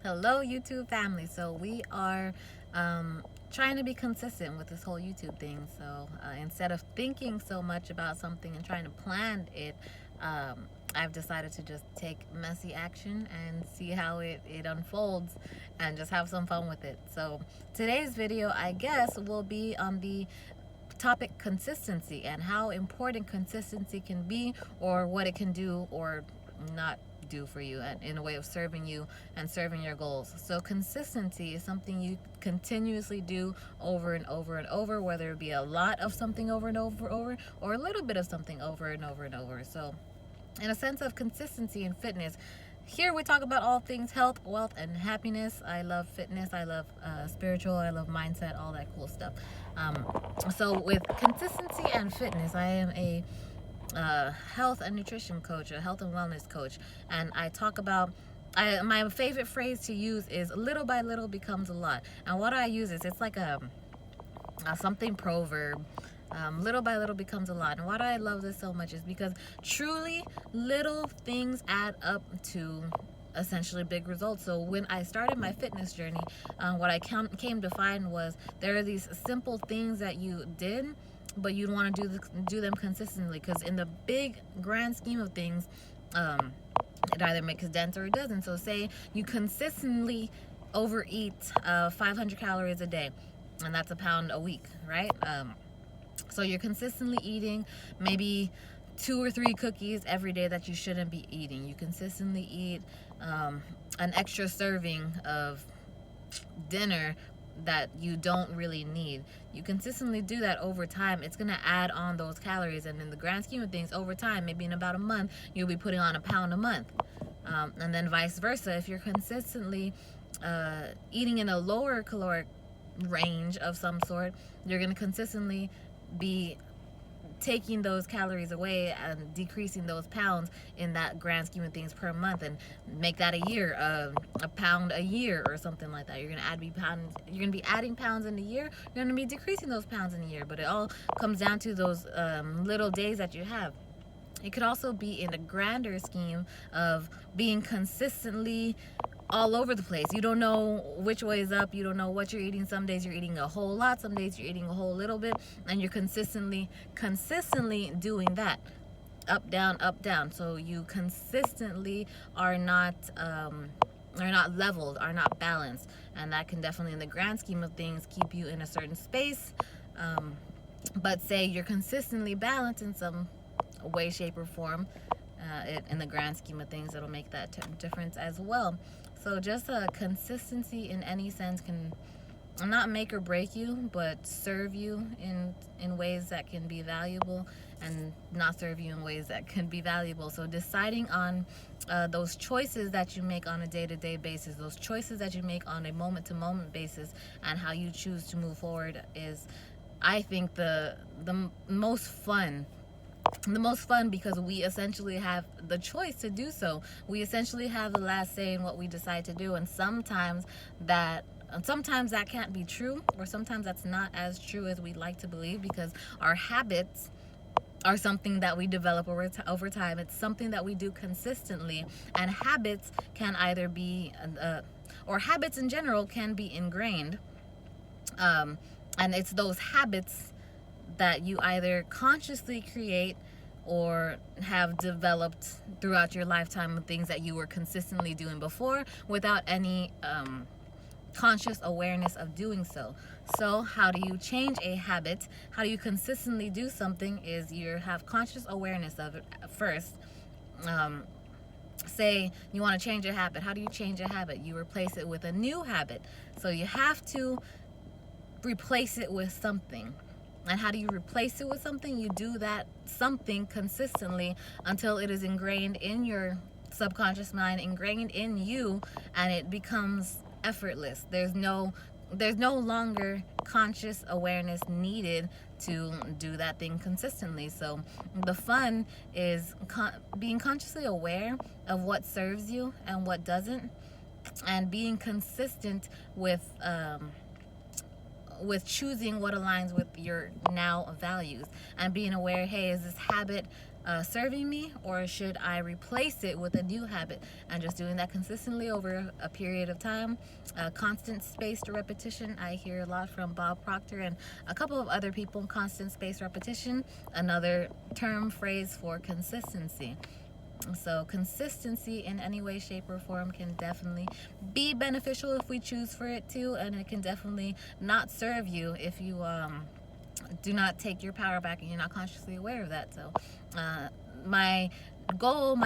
Hello, YouTube family. So we are trying to be consistent with this whole YouTube thing. So instead of thinking so much about something and trying to plan it, I've decided to just take messy action and see how it unfolds and just have some fun with it. So today's video, I guess, will be on the topic consistency and how important consistency can be, or what it can do or not do for you, and in a way of serving you and serving your goals. So consistency is something you continuously do over and over and over, whether it be a lot of something over and over or a little bit of something over and over. So in a sense of consistency in fitness, here we talk about all things health, wealth, and happiness. I love fitness, I love spiritual, I love mindset, all that cool stuff. So with consistency and fitness, I am a health and nutrition coach, a health and wellness coach, and I talk about my favorite phrase to use is little by little becomes a lot. And what I use is, it's like a something proverb. Little by little becomes a lot. And why do I love this so much is because truly little things add up to essentially big results. So when I started my fitness journey, what I came to find was there are these simple things that you did, but you'd want to do them consistently, because in the big grand scheme of things, it either makes a dent or it doesn't. So say you consistently overeat 500 calories a day, and that's a pound a week, right? So you're consistently eating maybe 2 or 3 cookies every day that you shouldn't be eating. You consistently eat an extra serving of dinner that you don't really need. You consistently do that over time. It's going to add on those calories, and in the grand scheme of things, over time, maybe in about a month, you'll be putting on a pound a month. And then vice versa, if you're consistently eating in a lower caloric range of some sort, you're going to consistently be taking those calories away and decreasing those pounds in that grand scheme of things per month, and make that a year, a pound a year or something like that. You're gonna be adding pounds in a year. You're gonna be decreasing those pounds in a year. But it all comes down to those little days that you have. It could also be in a grander scheme of being consistently all over the place. You don't know which way is up. You don't know what you're eating. Some days you're eating a whole lot. Some days you're eating a whole little bit, and you're consistently doing that. Up, down, up, down. So you consistently are not leveled, are not balanced, and that can definitely, in the grand scheme of things, keep you in a certain space. But say you're consistently balanced in some way, shape, or form, in the grand scheme of things, it'll make that difference as well. So just a consistency in any sense can not make or break you, but serve you in ways that can be valuable, and not serve you in ways that can be valuable. So deciding on those choices that you make on a day-to-day basis, those choices that you make on a moment-to-moment basis, and how you choose to move forward is, I think, the most fun. Because we essentially have the choice to do so. We essentially have the last say in what we decide to do, and sometimes that can't be true, or sometimes that's not as true as we'd like to believe, because our habits are something that we develop over time. It's something that we do consistently, and habits can either be or habits in general can be ingrained, and it's those habits that you either consciously create or have developed throughout your lifetime, of things that you were consistently doing before without any conscious awareness of doing so. So how do you change a habit? How do you consistently do something? Is you have conscious awareness of it first. Say you want to change a habit. How do you change a habit? You replace it with a new habit. So you have to replace it with something. And how do you replace it with something? You do that something consistently until it is ingrained in your subconscious mind, ingrained in you, and it becomes effortless. There's no longer conscious awareness needed to do that thing consistently. So the fun is being consciously aware of what serves you and what doesn't, and being consistent with choosing what aligns with your now values, and being aware, hey, is this habit serving me, or should I replace it with a new habit? And just doing that consistently over a period of time. Constant spaced repetition. I hear a lot from Bob Proctor and a couple of other people. Constant spaced repetition, another term phrase for consistency. So consistency in any way, shape, or form can definitely be beneficial if we choose for it to, and it can definitely not serve you if you do not take your power back and you're not consciously aware of that. So my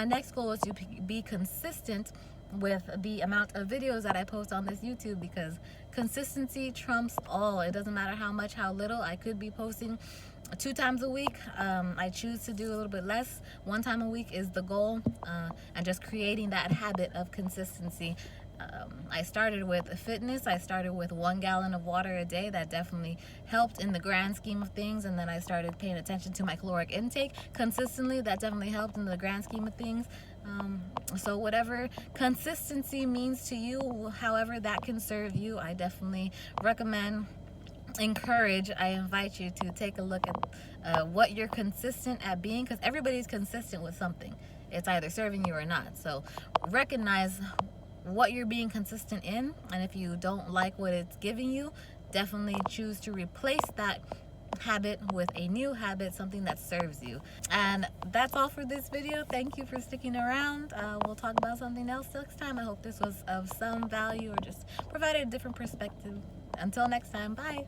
next goal is to be consistent with the amount of videos that I post on this YouTube, because consistency trumps all. It doesn't matter how much, how little. I could be posting 2 times a week. I choose to do a little bit less. 1 time a week is the goal, and just creating that habit of consistency. I started with fitness. I started with 1 gallon of water a day. That definitely helped in the grand scheme of things. And then I started paying attention to my caloric intake consistently. That definitely helped in the grand scheme of things. So whatever consistency means to you, however that can serve you, I definitely recommend, encourage, I invite you to take a look at what you're consistent at being, because everybody's consistent with something. It's either serving you or not. So recognize what you're being consistent in, and if you don't like what it's giving you, definitely choose to replace that habit with a new habit, something that serves you. And that's all for this video. Thank you for sticking around. We'll talk about something else next time. I hope this was of some value or just provided a different perspective. Until next time, bye.